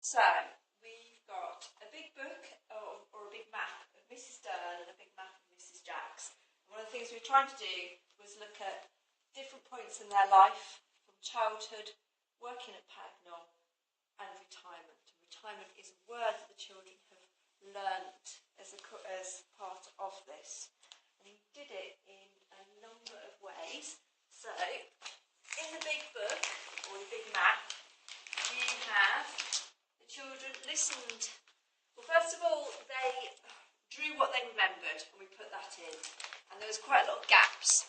So, we've got a big book or a big map of Mrs. Dern and a big map of Mrs. Jacks. And one of the things we were trying to do was look at different points in their life, from childhood, working at Paganel, and retirement. And retirement is a word that the children have learnt as part of this. And he did it in a number of ways. So, in the big book, or the big map, you have the children listened. Well, first of all, they drew what they remembered, and we put that in. And there was quite a lot of gaps.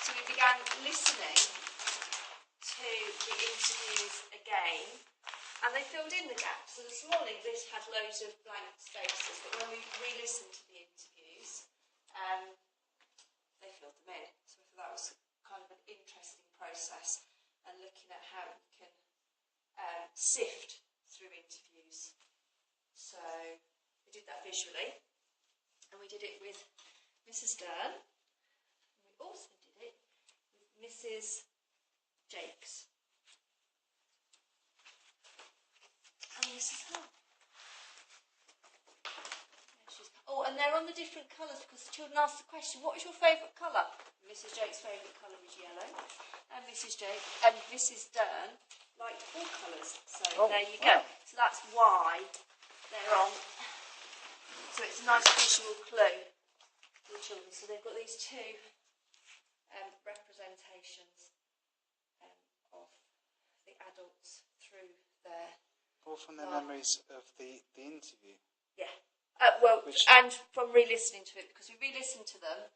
So we began listening to the interviews again, and they filled in the gaps. So this morning, this had loads of blank spaces, but when we re-listened to the interviews, they filled them in. So I thought that was kind of an interesting process, and looking at how we can sift through interviews. So we did that visually, and we did it with Mrs. Dern, and we also did it with Mrs. Jakes and Mrs. Hull. Oh, and they're on the different colours because the children asked the question, what was your favourite colour? Mrs. Jake's favourite colour was yellow, and Mrs. Dern liked all colours. So there you go. So that's why they're on. So it's a nice visual clue for the children. So they've got these two representations of the adults through their... All from their memories of the interview. Yeah. And from re-listening to it, because we re-listened to them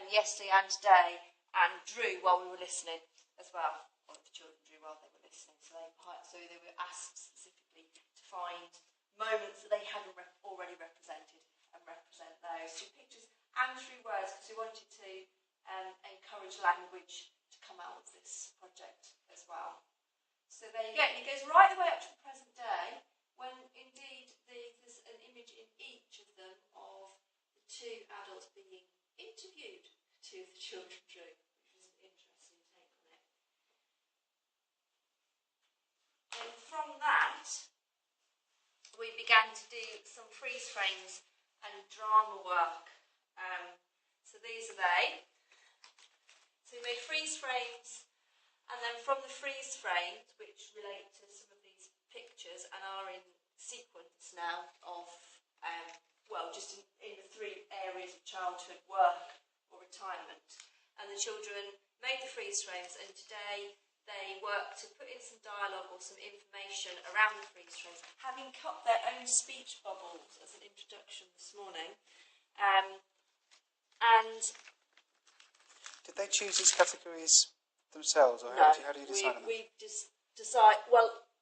yesterday and today, and drew while we were listening as well. Well, the children drew while they were listening, so they were asked specifically to find moments that they hadn't already represented and represent those through pictures and through words, because we wanted to encourage language to come out of this project as well. So there you go. It goes right the way up to the present day, when indeed there's an image in each of them of the two adults being interviewed, two of the children drew, which was an interesting take on it. And from that, we began to do some freeze frames and drama work. So these are they. So we made freeze frames, and then from the freeze frames, which relate to some of these pictures and are in sequence now of, just in the three areas of childhood, work or retirement. And the children made the freeze frames, and today they work to put in some dialogue or some information around the freeze frames, having cut their own speech bubbles as an introduction this morning. And did they choose these categories themselves, or no, how do you decide on them?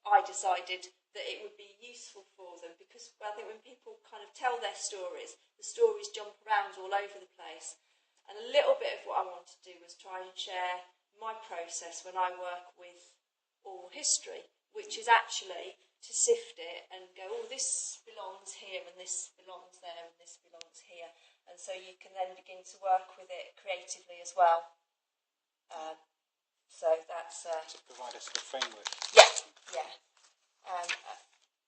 I decided that it would be useful for them, because I think when people kind of tell their stories, the stories jump around all over the place. And a little bit of what I wanted to do was try and share my process when I work with oral history, which is actually to sift it and go, oh, this belongs here, and this belongs there, and this belongs here. And so you can then begin to work with it creatively as well. So that's... to provide a sort of framework. Yeah.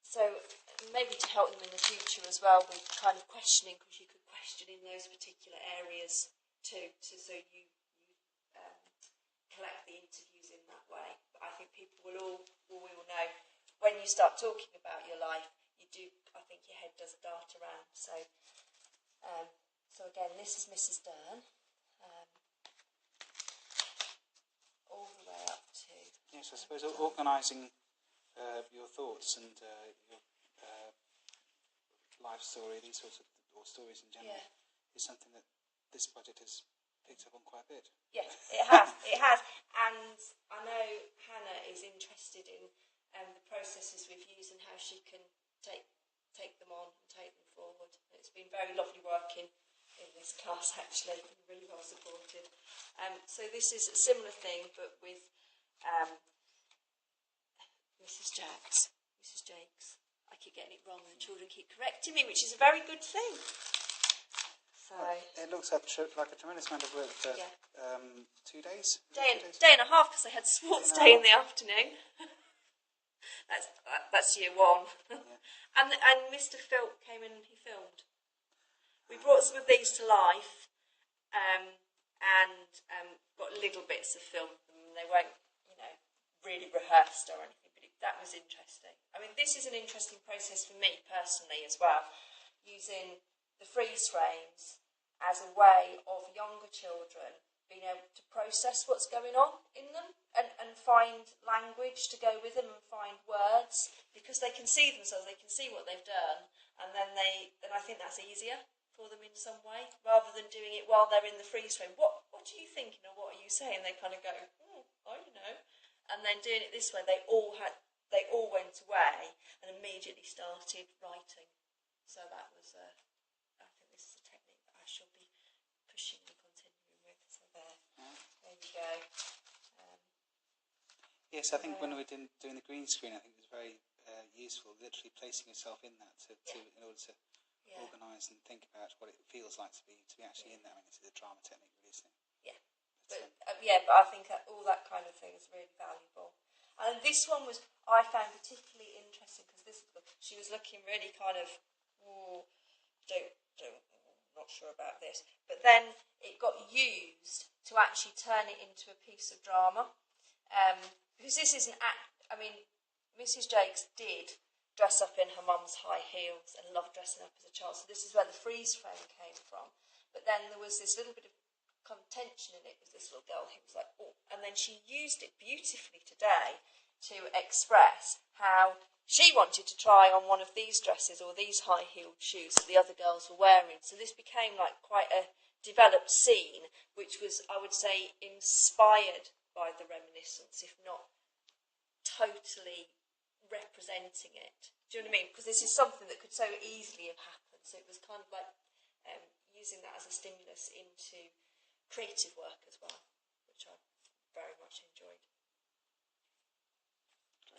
So maybe to help them in the future as well with kind of questioning, because you could question in those particular areas too, so you collect the interviews in that way. But I think people will all know when you start talking about your life, I think your head does dart around. So again, this is Mrs. Dern, all the way up to... Yes, I suppose organising your thoughts and your life story, these sorts of or stories in general, is something that this project has picked up on quite a bit. Yes, it has. And I know Hannah is interested in the processes we've used and how she can take them on and take them forward. It's been very lovely working in this class, actually, and really well supported. So this is a similar thing, but with Mrs. Jakes. I keep getting it wrong, and the children keep correcting me, which is a very good thing. So it looks like a tremendous amount of work for 2 days. Day and a half, because I had sports day in the afternoon. That's year one. Yeah. and Mr. Philp came in and he filmed. We brought some of these to life, and got little bits of film. They weren't, really rehearsed or anything, but that was interesting. I mean, this is an interesting process for me personally as well, using the freeze frames as a way of younger children being able to process what's going on in them and find language to go with them and find words, because they can see themselves, they can see what they've done, and then I think that's easier for them in some way, rather than doing it while they're in the freeze frame. What are you thinking, or what are you saying? They kind of go, I don't know. And then doing it this way, they all went away and immediately started writing. So that was, I think this is a technique that I shall be pushing and continuing with. So there you go. Yes, I think when we were doing the green screen, I think it was very useful, literally placing yourself in that in order to organise and think about what it feels like to be actually in there. I mean, this is a drama technique, really, isn't it? Yeah. But I think all that kind of thing is really valuable. And this one I found particularly interesting because she was looking really kind of, not sure about this. But then it got used to actually turn it into a piece of drama. Because this is Mrs. Jakes did dress up in her mum's high heels and loved dressing up as a child. So this is where the freeze frame came from. But then there was this little bit of contention in it with this little girl who was like, and then she used it beautifully today to express how she wanted to try on one of these dresses or these high-heeled shoes that the other girls were wearing. So this became like quite a developed scene, which was, I would say, inspired by the reminiscence, if not totally representing it. Do you know what I mean? Because this is something that could so easily have happened. So it was kind of like using that as a stimulus into creative work as well, which I very much enjoyed.